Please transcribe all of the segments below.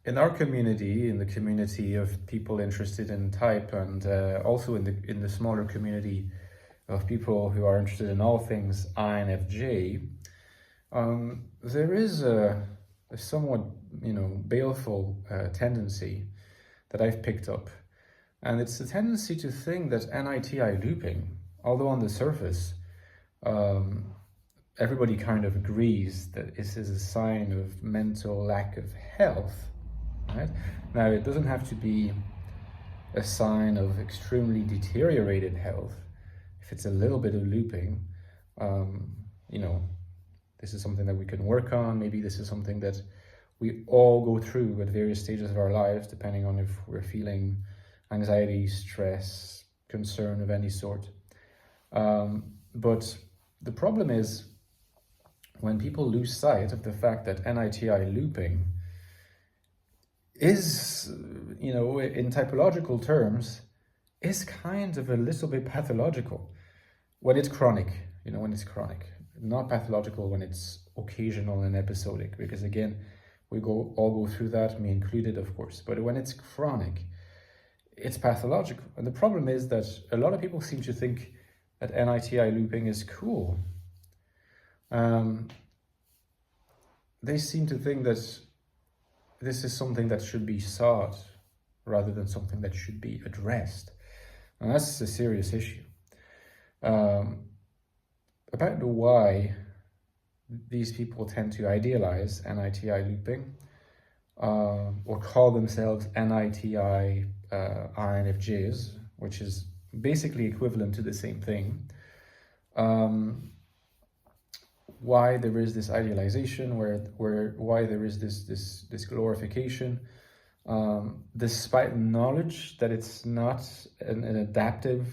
in our community, in the community of people interested in type, and also in the smaller community of people who are interested in all things INFJ, there is a somewhat, baleful tendency that I've picked up. And it's the tendency to think that NITI looping, although on the surface, everybody kind of agrees that this is a sign of mental lack of health, right? Now, it doesn't have to be a sign of extremely deteriorated health. If it's a little bit of looping, this is something that we can work on. Maybe this is something that we all go through at various stages of our lives, depending on if we're feeling anxiety, stress, concern of any sort. But the problem is when people lose sight of the fact that NITI looping is, in typological terms, is kind of a little bit pathological when it's chronic, not pathological when it's occasional and episodic, because again, we all go through that, me included, of course. But when it's chronic, it's pathological. And the problem is that a lot of people seem to think that NITI looping is cool. They seem to think that this is something that should be sought rather than something that should be addressed. And that's a serious issue. About the why these people tend to idealize NITI looping or call themselves NITI INFJs, which is basically equivalent to the same thing. Why there is this idealization, why there is this glorification, despite knowledge that it's not an adaptive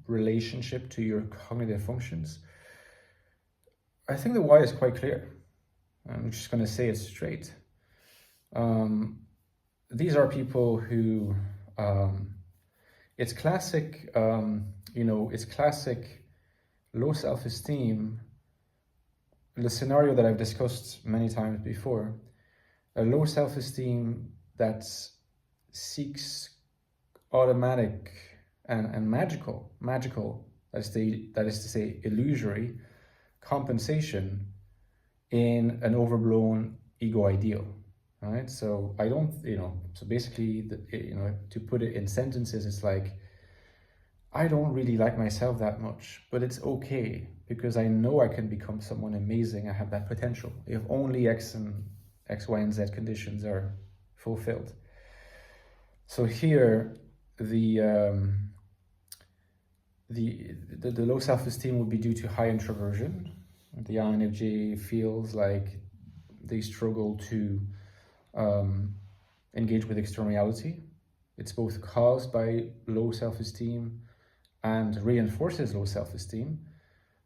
relationship to your cognitive functions. I think the why is quite clear. I'm just going to say it straight. These are people who, it's classic, it's classic low self-esteem. The scenario that I've discussed many times before, a low self-esteem that seeks automatic and magical, that is to say illusory compensation in an overblown ego ideal, right? So I don't, so basically, to put it in sentences, it's like, I don't really like myself that much, but it's okay because I know I can become someone amazing. I have that potential if only X, Y, and Z conditions are fulfilled. So here, the low self-esteem would be due to high introversion. The INFJ feels like they struggle to engage with externality. It's both caused by low self-esteem and reinforces low self-esteem.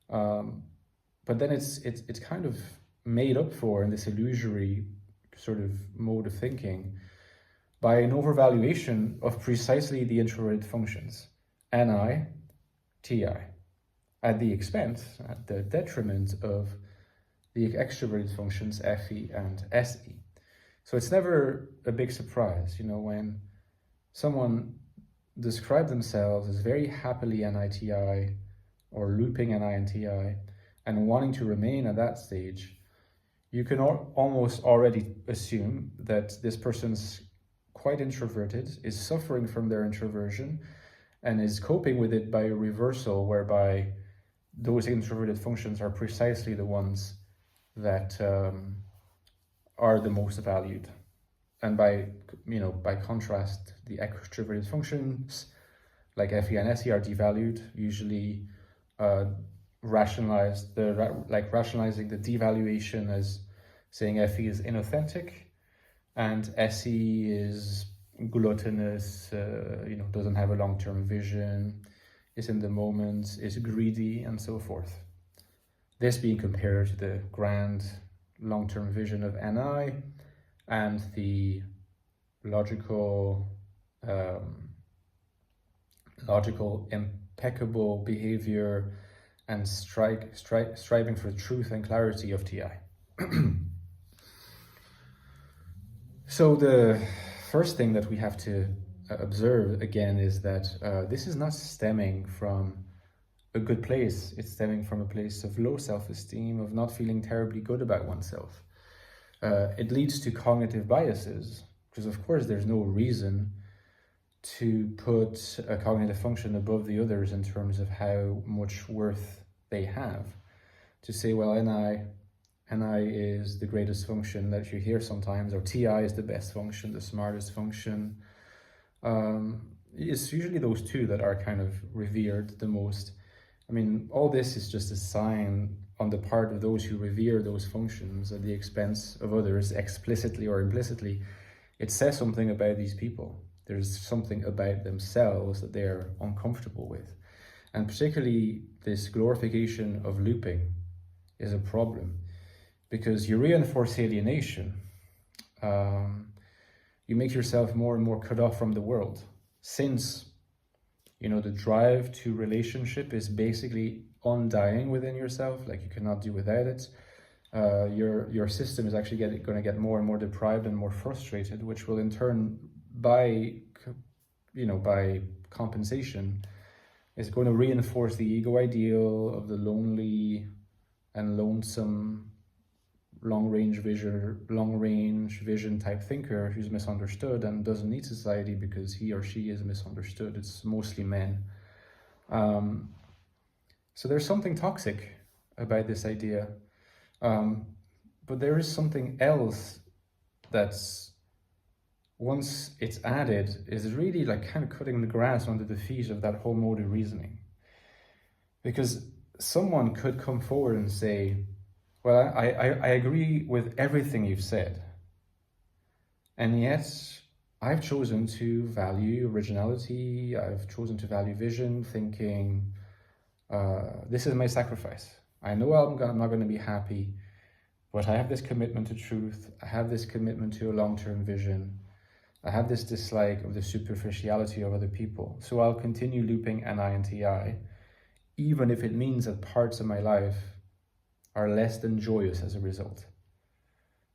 But then it's kind of made up for in this illusory sort of mode of thinking by an overvaluation of precisely the introverted functions, NI, TI, at the expense, at the detriment of the extroverted functions, FE and SE. So it's never a big surprise, when someone describes themselves as very happily NITI or looping NI and wanting to remain at that stage, you can almost already assume that this person's quite introverted, is suffering from their introversion, and is coping with it by a reversal whereby those introverted functions are precisely the ones that are the most valued. And by contrast, the extroverted functions like FE and SE are devalued, usually rationalizing the devaluation as saying FE is inauthentic and SE is gluttonous, doesn't have a long-term vision, is in the moment, is greedy, and so forth. This being compared to the grand long-term vision of NI and the logical, impeccable behavior and striving for truth and clarity of TI. So the first thing that we have to observe again is that this is not stemming from a good place. It's stemming from a place of low self-esteem, of not feeling terribly good about oneself. It leads to cognitive biases, because of course there's no reason to put a cognitive function above the others in terms of how much worth they have. To say, well, NI is the greatest function that you hear sometimes, or TI is the best function, the smartest function. It's usually those two that are kind of revered the most. I mean, all this is just a sign on the part of those who revere those functions at the expense of others, explicitly or implicitly. It says something about these people. There's something about themselves that they're uncomfortable with. And particularly this glorification of looping is a problem, because you reinforce alienation. You make yourself more and more cut off from the world, since the drive to relationship is basically undying within yourself. Like, you cannot do without it. Your system is actually going to get more and more deprived and more frustrated, which will in turn, by compensation, is going to reinforce the ego ideal of the lonely and lonesome long-range vision type thinker who's misunderstood and doesn't need society because he or she is misunderstood. It's mostly men. So there's something toxic about this idea. But there is something else that's, once it's added, is really like kind of cutting the grass under the feet of that whole mode of reasoning. Because someone could come forward and say, well, I agree with everything you've said, and yet I've chosen to value originality, I've chosen to value vision, thinking, this is my sacrifice. I know I'm not going to be happy, but I have this commitment to truth, I have this commitment to a long-term vision, I have this dislike of the superficiality of other people, so I'll continue looping NI and TI, even if it means that parts of my life are less than joyous as a result.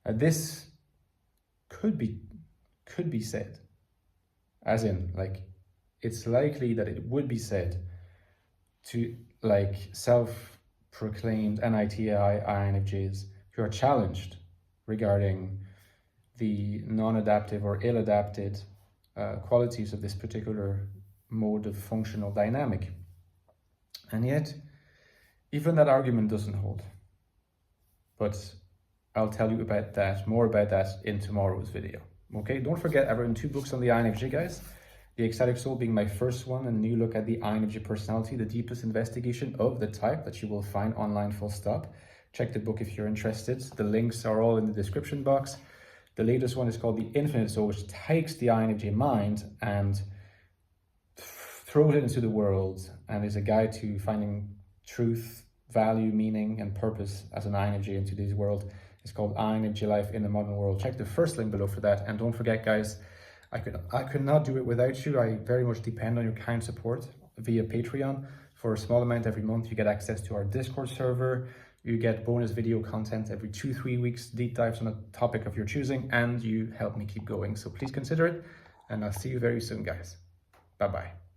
This could be said, as in, like, it's likely that it would be said to, like, self-proclaimed NITI INFJs who are challenged regarding the non-adaptive or ill-adapted qualities of this particular mode of functional dynamic. And yet, even that argument doesn't hold. But I'll tell you about that, more about that in tomorrow's video. Okay, don't forget, I've written 2 books on the INFJ, guys. The Ecstatic Soul being my first one, and a new look at the INFJ personality, the deepest investigation of the type that you will find online, full stop. Check the book if you're interested. The links are all in the description box. The latest one is called the Infinite Soul, which takes the INFJ mind and throws it into the world, and is a guide to finding truth, value, meaning, and purpose as an INFJ in today's world. It's called INFJ Life in the Modern World. Check the first link below for that. And don't forget, guys, I could not do it without you. I very much depend on your kind support via Patreon. For a small amount every month, you get access to our Discord server. You get bonus video content every 2-3 weeks, deep dives on a topic of your choosing, and you help me keep going. So please consider it, and I'll see you very soon, guys. Bye-bye.